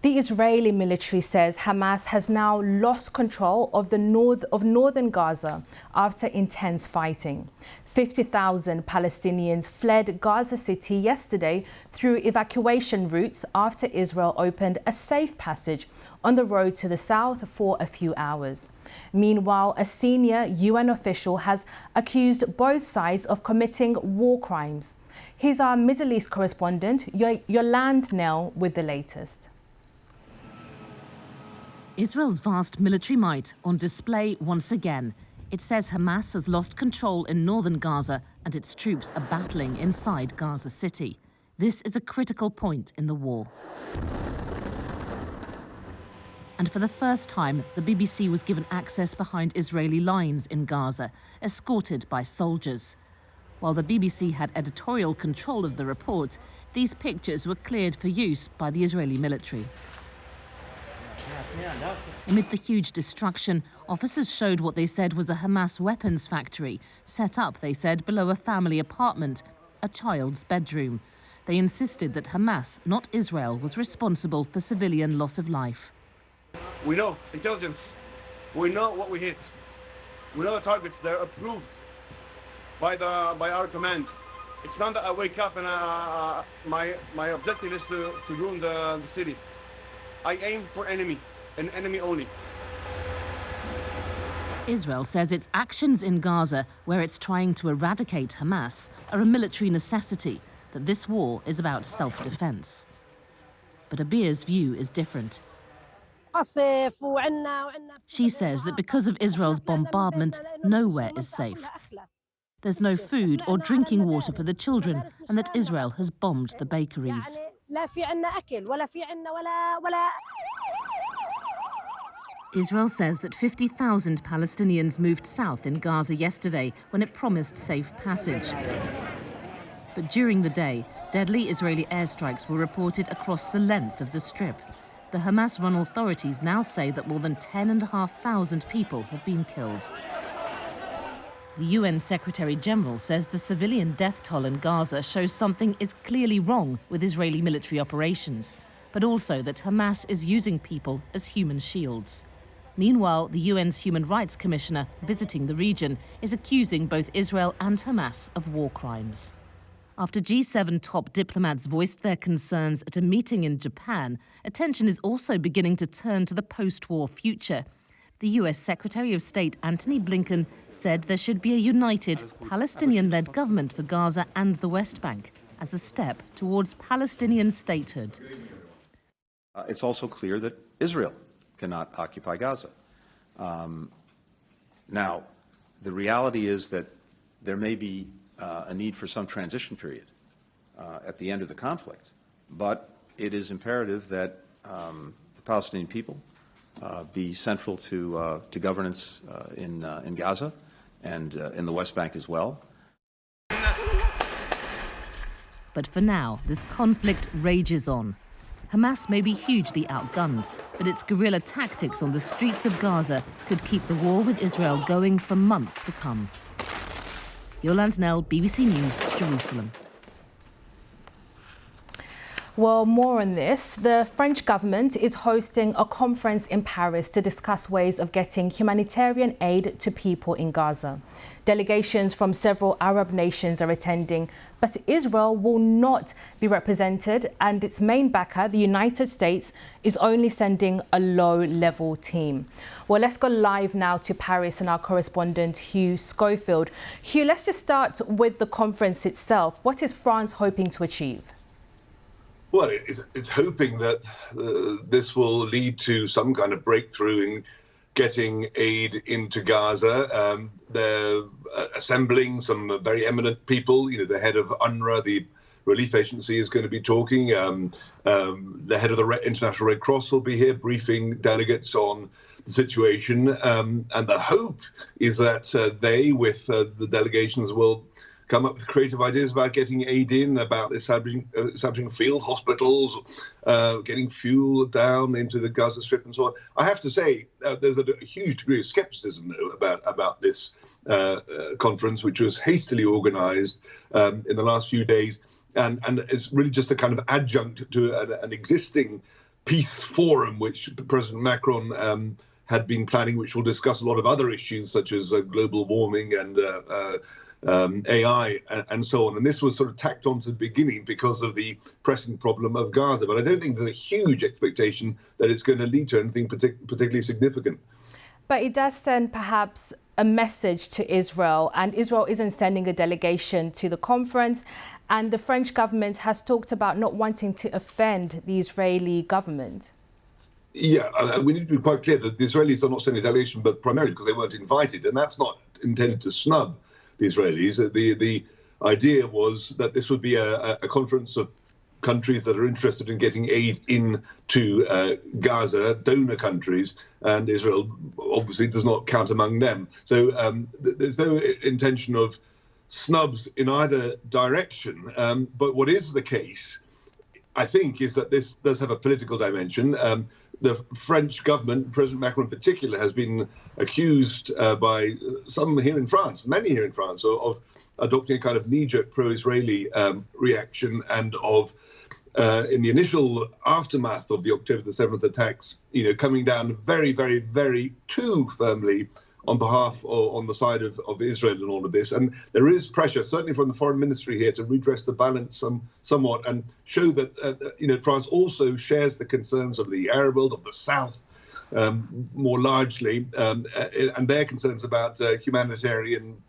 The Israeli military says Hamas has now lost control of the northern Gaza after intense fighting. 50,000 Palestinians fled Gaza City yesterday through evacuation routes after Israel opened a safe passage on the road to the south for a few hours. Meanwhile, a senior UN official has accused both sides of committing war crimes. Here's our Middle East correspondent, Yolande Nell, with the latest. Israel's vast military might on display once again. It says Hamas has lost control in northern Gaza and its troops are battling inside Gaza City. This is a critical point in the war. And for the first time, the BBC was given access behind Israeli lines in Gaza, escorted by soldiers. While the BBC had editorial control of the report, these pictures were cleared for use by the Israeli military. Amid the huge destruction, officers showed what they said was a Hamas weapons factory, set up, they said, below a family apartment, a child's bedroom. They insisted that Hamas, not Israel, was responsible for civilian loss of life. We know intelligence. We know what we hit. We know the targets. They're approved by our command. It's not that I wake up and my objective is to ruin the city. I aim for enemy, and enemy only. Israel says its actions in Gaza, where it's trying to eradicate Hamas, are a military necessity, that this war is about self-defense. But Abir's view is different. She says that because of Israel's bombardment, nowhere is safe. There's no food or drinking water for the children, and that Israel has bombed the bakeries. Israel says that 50,000 Palestinians moved south in Gaza yesterday when it promised safe passage. But during the day, deadly Israeli airstrikes were reported across the length of the Strip. The Hamas-run authorities now say that more than 10,500 people have been killed. The UN Secretary-General says the civilian death toll in Gaza shows something is clearly wrong with Israeli military operations, but also that Hamas is using people as human shields. Meanwhile, the UN's Human Rights Commissioner visiting the region is accusing both Israel and Hamas of war crimes. After G7 top diplomats voiced their concerns at a meeting in Japan, attention is also beginning to turn to the post-war future. The US Secretary of State Antony Blinken said there should be a united Palestinian-led government for Gaza and the West Bank as a step towards Palestinian statehood. It's also clear that Israel cannot occupy Gaza. Now, the reality is that there may be a need for some transition period at the end of the conflict, but it is imperative that the Palestinian people be central to governance in Gaza and in the West Bank as well. But for now, this conflict rages on. Hamas may be hugely outgunned, but its guerrilla tactics on the streets of Gaza could keep the war with Israel going for months to come. Yolande Nell, BBC News, Jerusalem. Well, more on this. The French government is hosting a conference in Paris to discuss ways of getting humanitarian aid to people in Gaza. Delegations from several Arab nations are attending, but Israel will not be represented, and its main backer, the United States, is only sending a low-level team. Well, let's go live now to Paris and our correspondent, Hugh Schofield. Hugh, let's just start with the conference itself. What is France hoping to achieve? Well, it's hoping that this will lead to some kind of breakthrough in getting aid into Gaza. They're assembling some very eminent people. You know, the head of UNRWA, the relief agency, is going to be talking. The head of the International Red Cross will be here briefing delegates on the situation. And the hope is that they, with the delegations, will come up with creative ideas about getting aid in, about establishing field hospitals, getting fuel down into the Gaza Strip and so on. I have to say, there's a huge degree of skepticism about this conference, which was hastily organized in the last few days, and it's really just a kind of adjunct to an existing peace forum, which President Macron had been planning, which will discuss a lot of other issues such as global warming and AI and so on. And this was sort of tacked on to the beginning because of the pressing problem of Gaza. But I don't think there's a huge expectation that it's going to lead to anything particularly significant. But it does send perhaps a message to Israel, and Israel isn't sending a delegation to the conference. And the French government has talked about not wanting to offend the Israeli government. Yeah, we need to be quite clear that the Israelis are not sending a delegation, but primarily because they weren't invited. And that's not intended to snub the Israelis. The idea was that this would be a conference of countries that are interested in getting aid into Gaza, donor countries, and Israel obviously does not count among them. So there's no intention of snubs in either direction. But what is the case, I think, is that this does have a political dimension. The French government, President Macron in particular, has been accused by some here in France, many here in France, of adopting a kind of knee-jerk pro-Israeli reaction, and of, in the initial aftermath of the October the 7th attacks, coming down very, very, very too firmly on behalf or on the side of Israel in all of this. And there is pressure, certainly from the foreign ministry here, to redress the balance somewhat and show that France also shares the concerns of the Arab world, of the South, more largely, and their concerns about humanitarian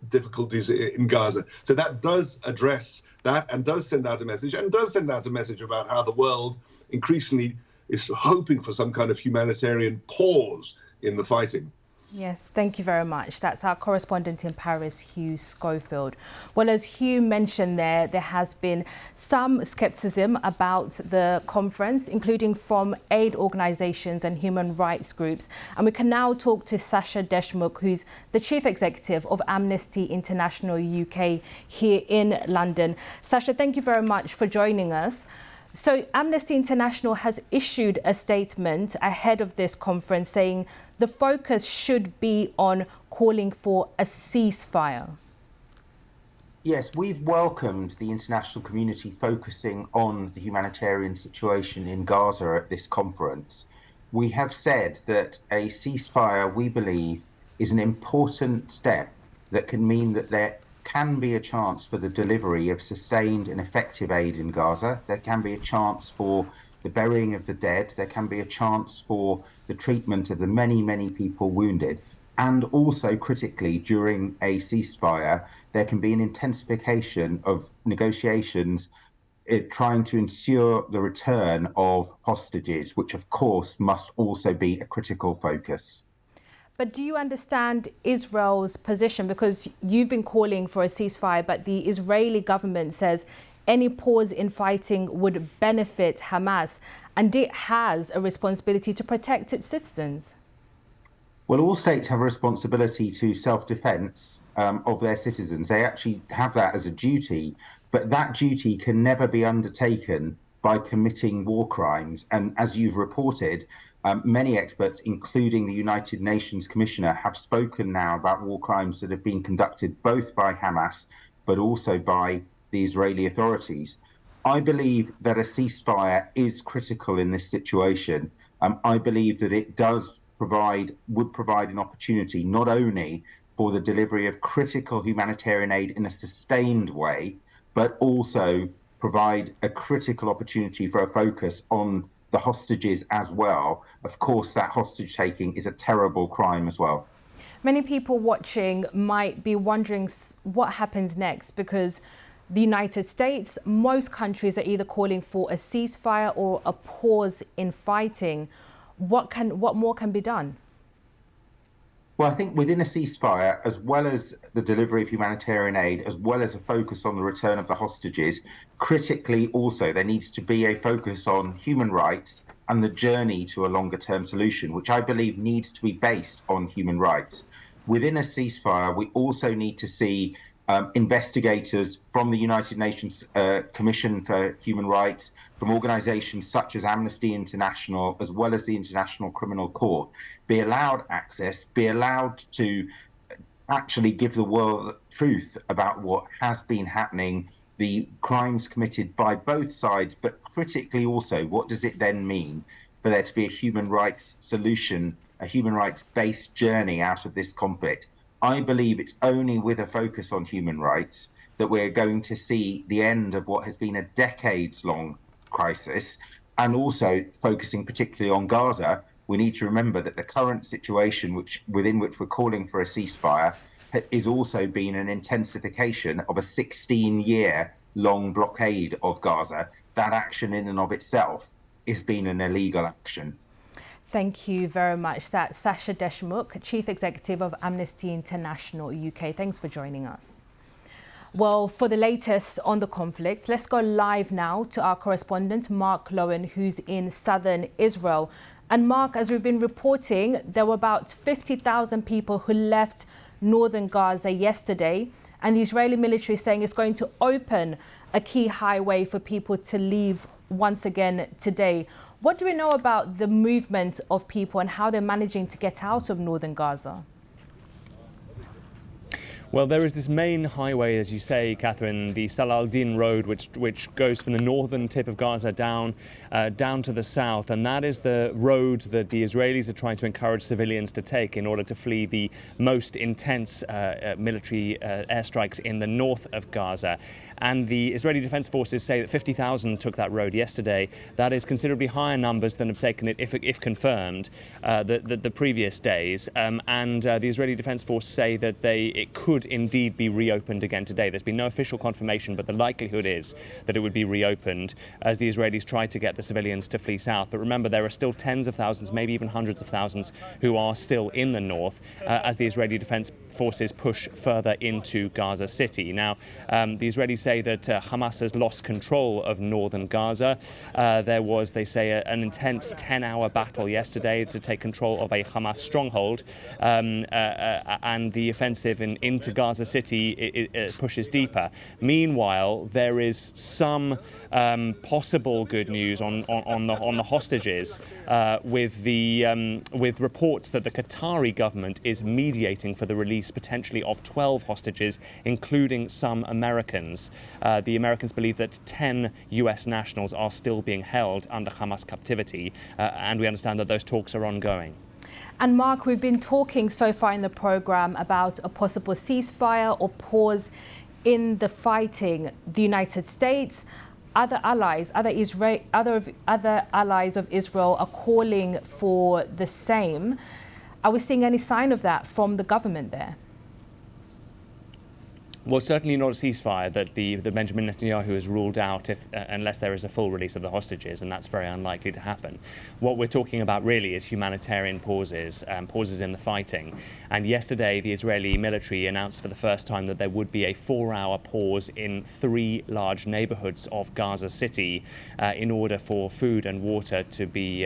difficulties in Gaza. So that does address that and does send out a message, and does send out a message about how the world increasingly is hoping for some kind of humanitarian pause in the fighting. Yes, thank you very much. That's our correspondent in Paris, Hugh Schofield. Well, as Hugh mentioned there has been some skepticism about the conference, including from aid organisations and human rights groups. And we can now talk to Sasha Deshmukh, who's the chief executive of Amnesty International UK here in London. Sasha, thank you very much for joining us. So Amnesty International has issued a statement ahead of this conference saying the focus should be on calling for a ceasefire. Yes, we've welcomed the international community focusing on the humanitarian situation in Gaza at this conference. We have said that a ceasefire, we believe, is an important step that can mean that there can be a chance for the delivery of sustained and effective aid in Gaza. There can be a chance for the burying of the dead. There can be a chance for the treatment of the many, many people wounded. And also, critically, during a ceasefire, there can be an intensification of negotiations trying to ensure the return of hostages, which, of course, must also be a critical focus. But do you understand Israel's position? Because you've been calling for a ceasefire, but the Israeli government says any pause in fighting would benefit Hamas, and it has a responsibility to protect its citizens. Well, all states have a responsibility to self-defense of their citizens. They actually have that as a duty, but that duty can never be undertaken by committing war crimes. And as you've reported, many experts, including the United Nations Commissioner, have spoken now about war crimes that have been conducted both by Hamas, but also by the Israeli authorities. I believe that a ceasefire is critical in this situation. I believe that it would provide an opportunity not only for the delivery of critical humanitarian aid in a sustained way, but also provide a critical opportunity for a focus on the hostages as well. Of course, that hostage taking is a terrible crime as well. Many people watching might be wondering what happens next, because the United States, most countries are either calling for a ceasefire or a pause in fighting. What more can be done? Well, I think within a ceasefire, as well as the delivery of humanitarian aid, as well as a focus on the return of the hostages, critically also there needs to be a focus on human rights and the journey to a longer-term solution, which I believe needs to be based on human rights. Within a ceasefire, we also need to see investigators from the United Nations Commission for Human Rights, from organizations such as Amnesty International, as well as the International Criminal Court, be allowed access, be allowed to actually give the world the truth about what has been happening the crimes committed by both sides, but critically also, what does it then mean for there to be a human rights solution, a human rights-based journey out of this conflict? I believe it's only with a focus on human rights that we're going to see the end of what has been a decades-long crisis, and also focusing particularly on Gaza. We need to remember that the current situation within which we're calling for a ceasefire is also been an intensification of a 16-year-long blockade of Gaza. That action in and of itself has been an illegal action. Thank you very much. That's Sasha Deshmukh, Chief Executive of Amnesty International UK. Thanks for joining us. Well, for the latest on the conflict, let's go live now to our correspondent, Mark Lowen, who's in southern Israel. And Mark, as we've been reporting, there were about 50,000 people who left northern Gaza yesterday, and the Israeli military is saying it's going to open a key highway for people to leave once again today. What do we know about the movement of people and how they're managing to get out of northern Gaza? Well, there is this main highway, as you say, Catherine, the Salah-al-Din Road, which goes from the northern tip of Gaza down to the south, and that is the road that the Israelis are trying to encourage civilians to take in order to flee the most intense military airstrikes in the north of Gaza. And the Israeli Defense Forces say that 50,000 took that road yesterday. That is considerably higher numbers than have taken it, if confirmed, the previous days. And the Israeli Defense Force say that it could indeed be reopened again today. There's been no official confirmation, but the likelihood is that it would be reopened as the Israelis try to get the civilians to flee south. But remember, there are still tens of thousands, maybe even hundreds of thousands, who are still in the north as the Israeli Defense Forces push further into Gaza City. Now, the Israelis say that Hamas has lost control of northern Gaza. There was, they say, an intense 10-hour battle yesterday to take control of a Hamas stronghold, and the offensive into Gaza City it pushes deeper. Meanwhile, there is some possible good news on the hostages, with reports that the Qatari government is mediating for the release potentially of 12 hostages, including some Americans. The Americans believe that 10 US nationals are still being held under Hamas captivity, and we understand that those talks are ongoing. And Mark, we've been talking so far in the programme about a possible ceasefire or pause in the fighting. The United States, other allies of Israel are calling for the same. Are we seeing any sign of that from the government there? Well, certainly not a ceasefire that the Benjamin Netanyahu has ruled out unless there is a full release of the hostages, and that's very unlikely to happen. What we're talking about really is humanitarian pauses, pauses in the fighting. And yesterday, the Israeli military announced for the first time that there would be a 4-hour pause in 3 large neighborhoods of Gaza City in order for food and water to be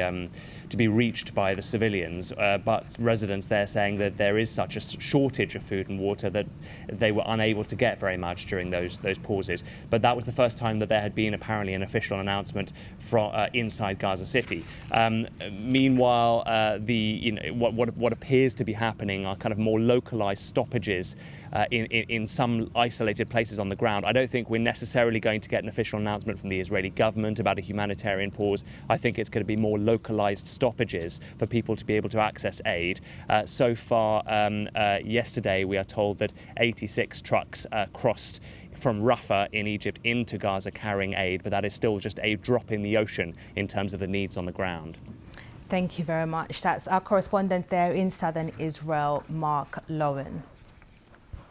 reached by the civilians, but residents there saying that there is such a shortage of food and water that they were unable to get very much during those pauses. But that was the first time that there had been apparently an official announcement from inside Gaza City. Meanwhile, what appears to be happening are kind of more localized stoppages in some isolated places on the ground. I don't think we're necessarily going to get an official announcement from the Israeli government about a humanitarian pause. I think it's going to be more localized stoppages for people to be able to access aid. So far, yesterday, we are told that 86 trucks crossed from Rafah in Egypt into Gaza carrying aid, but that is still just a drop in the ocean in terms of the needs on the ground. Thank you very much. That's our correspondent there in southern Israel, Mark Lowen.